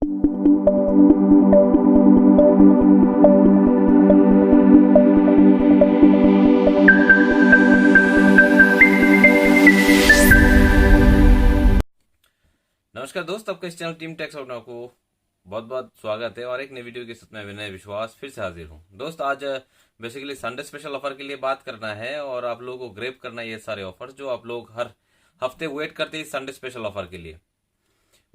नमस्कार दोस्त, आपका इस channel team techs out now को बहुत बहुत स्वागत है और एक नई वीडियो के साथ मैं विनय विश्वास फिर से हाजिर हूँ। दोस्त आज बेसिकली संडे स्पेशल ऑफर के लिए बात करना है और आप लोगों को ग्रैब करना है ये सारे ऑफर जो आप लोग हर हफ्ते वेट करते हैं संडे स्पेशल ऑफर के लिए।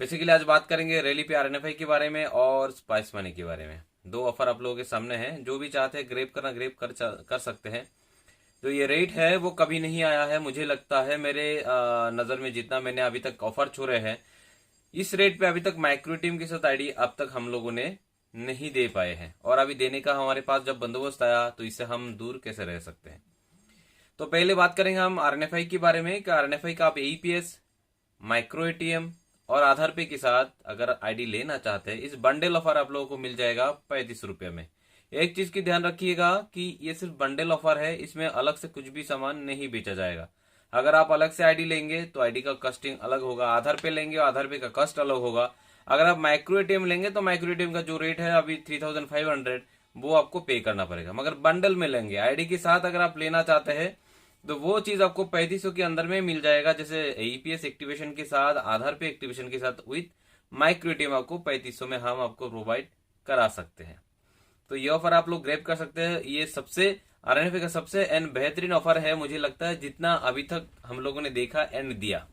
बेसिकली आज बात करेंगे रैली पे आरएनएफआई के बारे में और स्पाइस मनी के बारे में। दो ऑफर आप लोगों के सामने हैं, जो भी चाहते हैं ग्रैब करना ग्रैब कर सकते हैं। जो ये रेट है वो कभी नहीं आया है, मुझे लगता है मेरे नजर में जितना मैंने अभी तक ऑफर छोड़े हैं इस रेट पे अभी तक माइक्रो टीम के साथ आईडी अब तक हम लोगों ने नहीं दे पाए हैं, और अभी देने का हमारे पास जब बंदोबस्त आया तो इससे हम दूर कैसे रह सकते हैं। तो पहले बात करेंगे हम आरएनएफआई के बारे में कि आरएनएफआई का आप एईपीएस, माइक्रो एटीएम और आधार पे के साथ अगर आईडी लेना चाहते हैं इस बंडल ऑफर आप लोगों को मिल जाएगा 35 रुपए में। एक चीज की ध्यान रखिएगा कि ये सिर्फ बंडल ऑफर है, इसमें अलग से कुछ भी सामान नहीं बेचा जाएगा। अगर आप अलग से आईडी लेंगे तो आईडी का कस्टिंग अलग होगा, आधार पे लेंगे आधार पे का कस्ट अलग होगा। अगर आप माइक्रो एटीएम लेंगे तो माइक्रो एटीएम का जो रेट है अभी 3500 वो आपको पे करना पड़ेगा। मगर बंडल में लेंगे आईडी के साथ अगर आप लेना चाहते हैं तो वो चीज आपको 3500 के अंदर में मिल जाएगा, जैसे एईपीएस एक्टिवेशन के साथ, आधार पे एक्टिवेशन के साथ विथ माइक्रो एटीएम आपको 3500 में हम आपको प्रोवाइड करा सकते हैं। तो ये ऑफर आप लोग ग्रैब कर सकते हैं। ये सबसे आरएनएफआई का सबसे बेहतरीन ऑफर है मुझे लगता है जितना अभी तक हम लोगों ने देखा एंड दिया।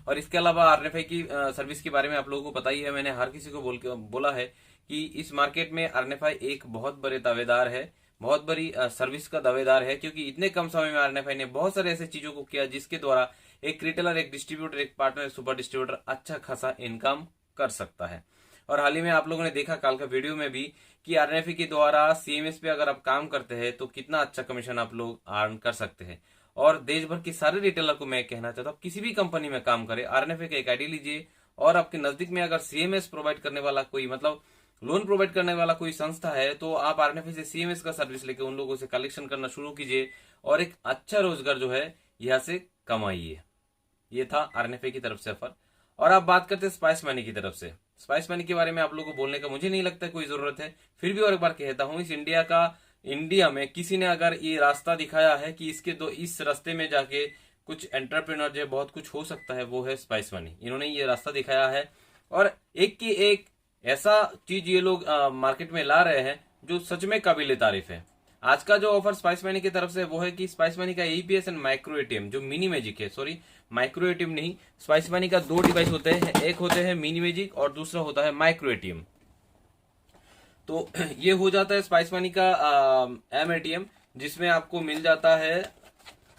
और इसके अलावा आरएनएफआई की सर्विस के बारे में आप लोगों को पता ही है, मैंने हर किसी को बोला है कि इस मार्केट में आरएनएफआई एक बहुत बड़े दावेदार है, बहुत बड़ी सर्विस का दावेदार है, क्योंकि इतने कम समय में आरएनएफआई ने बहुत सारे ऐसे चीजों को किया जिसके द्वारा एक रिटेलर, एक डिस्ट्रीब्यूटर, एक पार्टनर, एक सुपर डिस्ट्रीब्यूटर अच्छा खासा इनकम कर सकता है। और हाल ही में आप लोगों ने देखा कल का वीडियो में भी कि आरएनएफआई के द्वारा सीएमएस पे अगर आप काम करते हैं तो कितना अच्छा कमीशन आप लोग अर्न कर सकते हैं। और देश भर के सारे रिटेलर को मैं कहना चाहता हूँ किसी भी कंपनी में काम करें, आरएनएफआई का एक आईडी लीजिए और आपके नजदीक में अगर सीएमएस प्रोवाइड करने वाला कोई, मतलब लोन प्रोवाइड करने वाला कोई संस्था है तो आप आरएनएफआई से सीएमएस का सर्विस लेके उन लोगों से कलेक्शन करना शुरू कीजिए और एक अच्छा रोजगार जो है यहाँ से कमाइए। ये था आरएनएफआई की तरफ से ऑफर। और आप बात करते हैं स्पाइस मनी की तरफ से। स्पाइस मनी के बारे में आप लोगों को बोलने का मुझे नहीं लगता कोई जरूरत है, फिर भी और एक बार कहता हूं, इंडिया में किसी ने अगर ये रास्ता दिखाया है कि इस रास्ते में जाके कुछ एंटरप्रेन्योर जो बहुत कुछ हो सकता है वो है स्पाइस मनी। इन्होंने ये रास्ता दिखाया है और एक की एक ऐसा चीज ये लोग मार्केट में ला रहे हैं जो सच में काबिल तारीफ है। आज का जो ऑफर स्पाइस मनी की तरफ से वो है कि स्पाइस मनी का एईपीएस एंड माइक्रो एटीएम जो मिनी मैजिक है, सॉरी माइक्रो एटीएम नहीं, स्पाइस मनी का दो डिवाइस होते हैं, एक होते हैं मिनी मैजिक और दूसरा होता है माइक्रो एटीएम। तो ये हो जाता है स्पाइस मनी का एम एटीएम, जिसमें आपको मिल जाता है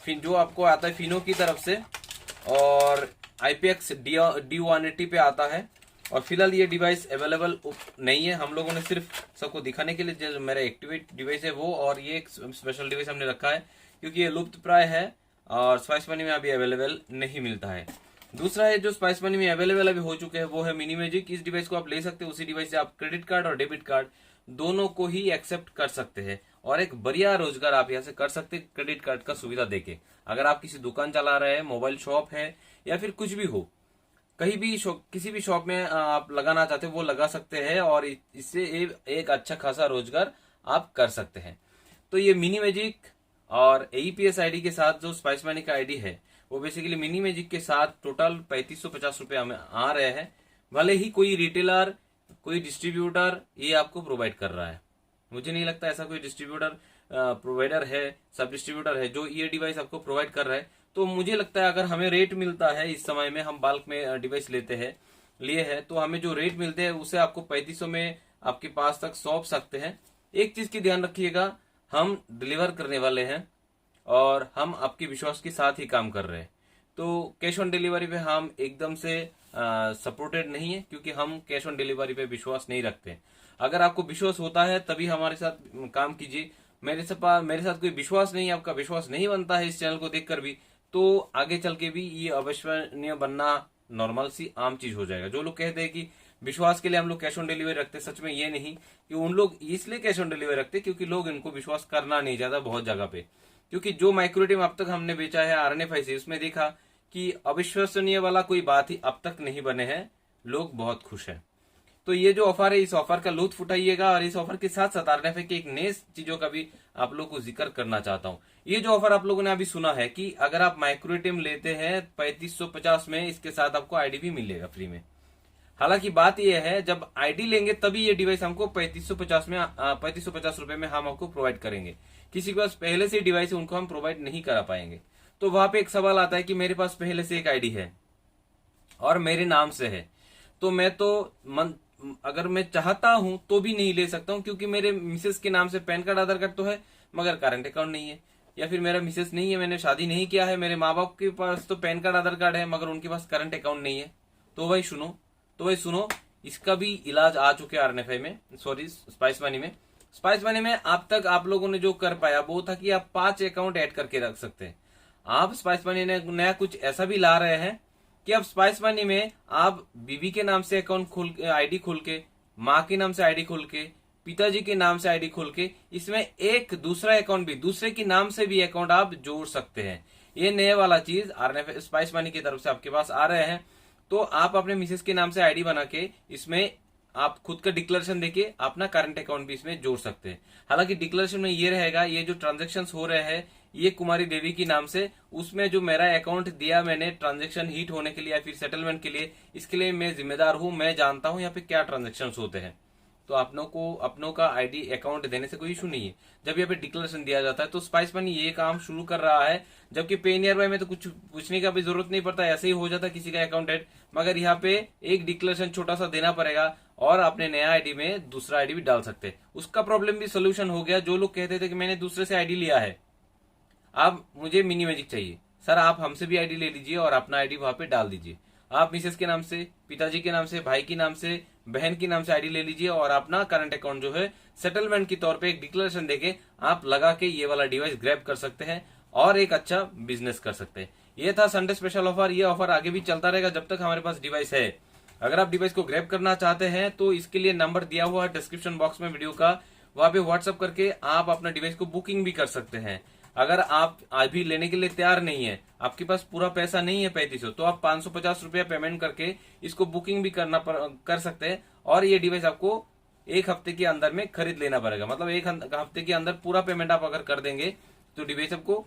जो आपको आता है फिनो की तरफ से और आईपीएक्स D180 पे आता है। और फिलहाल ये डिवाइस अवेलेबल नहीं है, हम लोगों ने सिर्फ सबको दिखाने के लिए जो मेरा एक्टिवेट डिवाइस है वो, और ये एक स्पेशल डिवाइस हमने रखा है क्योंकि ये लुप्त प्राय है और स्पाइस मनी में अभी अवेलेबल नहीं मिलता है। दूसरा है जो स्पाइस मनी में अवेलेबल अभी हो चुके हैं वो है मिनी मैजिक। इस डिवाइस को आप ले सकते हैं, उसी डिवाइस से आप क्रेडिट कार्ड और डेबिट कार्ड दोनों को ही एक्सेप्ट कर सकते हैं और एक बढ़िया रोजगार आप यहाँ से कर सकते हैं क्रेडिट कार्ड का सुविधा देके। अगर आप किसी दुकान चला रहे हैं, मोबाइल शॉप है या फिर कुछ भी हो, कहीं भी किसी भी शॉप में आप लगाना चाहते हो वो लगा सकते हैं और इससे एक अच्छा खासा रोजगार आप कर सकते हैं। तो ये मिनी मैजिक और एईपीएस आईडी के साथ जो स्पाइस मनी का आईडी है वो बेसिकली मिनी मैजिक के साथ टोटल 3550 रुपए हमें आ रहे हैं। भले ही कोई रिटेलर, कोई डिस्ट्रीब्यूटर ये आपको प्रोवाइड कर रहा है, मुझे नहीं लगता ऐसा कोई डिस्ट्रीब्यूटर प्रोवाइडर है, सब डिस्ट्रीब्यूटर है जो ये डिवाइस आपको प्रोवाइड कर रहा है। तो मुझे लगता है अगर हमें रेट मिलता है इस समय में, हम बल्क में डिवाइस लिए हैं तो हमें जो रेट मिलते हैं उसे आपको 3500 में आपके पास तक सौंप सकते हैं। एक चीज की ध्यान रखिएगा, हम डिलीवर करने वाले हैं और हम आपके विश्वास के साथ ही काम कर रहे हैं। तो कैश ऑन डिलीवरी पे हम एकदम से सपोर्टेड नहीं है, क्योंकि हम कैश ऑन डिलीवरी पे विश्वास नहीं रखते। अगर आपको विश्वास होता है तभी हमारे साथ काम कीजिए। मेरे साथ कोई विश्वास नहीं है, आपका विश्वास नहीं बनता है इस चैनल को देखकर भी, तो आगे चल के भी ये अविश्वसनीय बनना नॉर्मल सी आम चीज हो जाएगा। जो लोग कहते हैं कि विश्वास के लिए हम लोग कैश ऑन डिलीवरी रखते, सच में ये नहीं कि उन लोग इसलिए कैश ऑन डिलीवरी रखते क्योंकि लोग इनको विश्वास करना नहीं चाहता बहुत जगह पे। क्योंकि जो माइक्रो एटीएम अब तक हमने बेचा है आरएनएफआई से, उसमें देखा कि अविश्वसनीय वाला कोई बात ही अब तक नहीं बने हैं लोग बहुत खुश हैं। तो ये जो ऑफर है, इस ऑफर का लुत्फ उठाइएगा, और इस ऑफर के साथ साथ आरएनएफआई के एक नए चीजों का भी आप लोग को जिक्र करना चाहता हूं। ये जो ऑफर आप लोगों ने अभी सुना है कि अगर आप माइक्रो एटीएम लेते हैं 3550 में, इसके साथ आपको आईडी भी मिलेगा फ्री में। हालांकि बात यह है, जब आईडी लेंगे तभी ये डिवाइस हमको 3550 रुपए में हम आपको प्रोवाइड करेंगे। किसी के पास पहले से डिवाइस है उनको हम प्रोवाइड नहीं करा पाएंगे। तो वहां पे एक सवाल आता है कि मेरे पास पहले से एक आईडी है और मेरे नाम से है, तो मैं तो अगर मैं चाहता हूं तो भी नहीं ले सकता हूं, क्योंकि मेरे मिसेस के नाम से पैन कार्ड आधार कार्ड तो है मगर करंट अकाउंट नहीं है। या फिर मेरा मिसेस नहीं है, मैंने शादी नहीं किया है, मेरे माँ बाप के पास तो पैन कार्ड आधार कार्ड है मगर उनके पास करंट अकाउंट नहीं है। तो भाई सुनो, इसका भी इलाज आ चुके हैं आरएनएफआई में, सॉरी स्पाइस मनी में। स्पाइस मनी में अब तक आप लोगों ने जो कर पाया वो था कि आप 5 अकाउंट ऐड करके रख सकते हैं। आप स्पाइस मनी ने नया कुछ ऐसा भी ला रहे हैं कि अब स्पाइस मनी में आप बीवी के नाम से अकाउंट खोल आईडी खोल के, माँ के नाम से आईडी खोल के, पिताजी के नाम से आईडी खोल के, इसमें एक दूसरा अकाउंट भी, दूसरे के नाम से भी अकाउंट आप जोड़ सकते हैं। ये नए वाला चीज आरएनएफआई स्पाइस मनी की तरफ से आपके पास आ रहे हैं। तो आप अपने मिसेस के नाम से आईडी बना के इसमें आप खुद का डिक्लेरेशन देके अपना करंट अकाउंट भी इसमें जोड़ सकते हैं। हालांकि डिक्लेरेशन में ये रहेगा, ये जो ट्रांजेक्शन हो रहे हैं ये कुमारी देवी की नाम से, उसमें जो मेरा अकाउंट दिया मैंने ट्रांजेक्शन हिट होने के लिए या फिर सेटलमेंट के लिए, इसके लिए मैं जिम्मेदार हूं, मैं जानता हूं यहाँ पे क्या ट्रांजेक्शन होते हैं। तो अपनों का आईडी अकाउंट देने से कोई इशू नहीं है जब यहाँ पे डिक्लेरेशन दिया जाता है। तो स्पाइस मनी ये काम शुरू कर रहा है, जबकि पे नियर बाय में तो कुछ पूछने का भी जरूरत नहीं पड़ता, ऐसे ही हो जाता किसी का अकाउंट ऐड। मगर यहाँ पे एक डिक्लेरेशन छोटा सा देना पड़ेगा और अपने नया आईडी में दूसरा आईडी भी डाल सकते हैं। उसका प्रॉब्लम भी सोल्यूशन हो गया। जो लोग कहते थे कि मैंने दूसरे से आईडी लिया है, अब मुझे मिनी मैजिक चाहिए, सर आप हमसे भी आईडी ले लीजिए और अपना आईडी वहां पे डाल दीजिए। आप मिसेस के नाम से, पिताजी के नाम से, भाई के नाम से, बहन के नाम से आईडी ले लीजिए और अपना करंट अकाउंट जो है सेटलमेंट के तौर पे एक डिक्लेरेशन देके आप लगा के ये वाला डिवाइस ग्रैब कर सकते हैं और एक अच्छा बिजनेस कर सकते हैं। ये था संडे स्पेशल ऑफर। ये ऑफर आगे भी चलता रहेगा जब तक हमारे पास डिवाइस है। अगर आप डिवाइस को ग्रैब करना चाहते हैं तो इसके लिए नंबर दिया हुआ है डिस्क्रिप्शन बॉक्स में वीडियो का, वहां पे व्हाट्सएप करके आप अपना डिवाइस को बुकिंग भी कर सकते हैं। अगर आप अभी लेने के लिए तैयार नहीं है, आपके पास पूरा पैसा नहीं है 3500, तो आप 550 रुपया पेमेंट करके इसको बुकिंग भी कर सकते हैं और ये डिवाइस आपको एक हफ्ते के अंदर में खरीद लेना पड़ेगा। मतलब एक हफ्ते के अंदर पूरा पेमेंट आप अगर कर देंगे तो डिवाइस आपको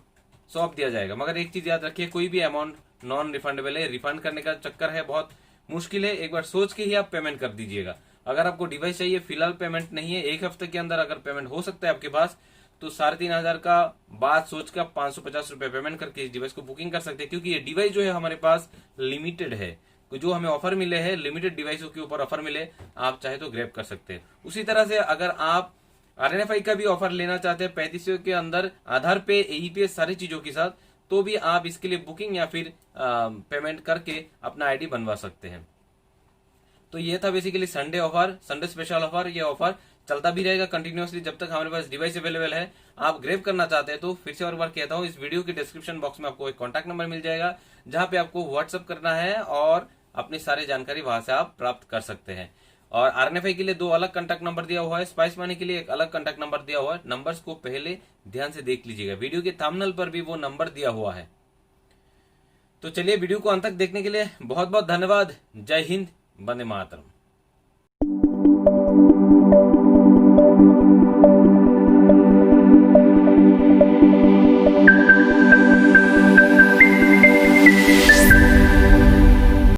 सौंप दिया जाएगा। मगर एक चीज याद रखिए, कोई भी अमाउंट नॉन रिफंडेबल है, रिफंड करने का चक्कर है, बहुत मुश्किल है। एक बार सोच के ही आप पेमेंट कर दीजिएगा। अगर आपको डिवाइस चाहिए, फिलहाल पेमेंट नहीं है, एक हफ्ते के अंदर अगर पेमेंट हो सकता है आपके पास, तो 3500 का बात सोच कर 550 रुपए पेमेंट करके इस डिवाइस को बुकिंग कर सकते हैं। क्योंकि ये डिवाइस जो है हमारे पास लिमिटेड है, जो हमें ऑफर मिले हैं लिमिटेड डिवाइसों के ऊपर ऑफर मिले, आप चाहे तो ग्रैब कर सकते हैं। उसी तरह से अगर आप आरएनएफआई का भी ऑफर लेना चाहते हैं 3500 के अंदर आधार पे, एईपीएस सारी चीजों के साथ, तो भी आप इसके लिए बुकिंग या फिर पेमेंट करके अपना आईडी बनवा सकते हैं। तो ये था basically Sunday offer, Sunday special offer. ये ऑफर चलता भी रहेगा कंटिन्यूअसली जब तक हमारे पास डिवाइस अवेलेबल है। आप ग्रैब करना चाहते हैं तो फिर से और बार कहता हूँ, इस वीडियो के डिस्क्रिप्शन बॉक्स में आपको एक कॉन्टैक्ट नंबर मिल जाएगा जहां पे आपको व्हाट्सअप करना है और अपनी सारी जानकारी वहां से आप प्राप्त कर सकते हैं। और आरएनएफआई के लिए 2 अलग कॉन्टैक्ट नंबर दिया हुआ है, स्पाइस मनी के लिए एक अलग कॉन्टैक्ट नंबर दिया हुआ है। नंबर्स को पहले ध्यान से देख लीजिएगा, वीडियो के थंबनेल पर भी वो नंबर दिया हुआ है। तो चलिए, वीडियो को अंत तक देखने के लिए बहुत बहुत धन्यवाद। जय हिंद, वंदे मातरम।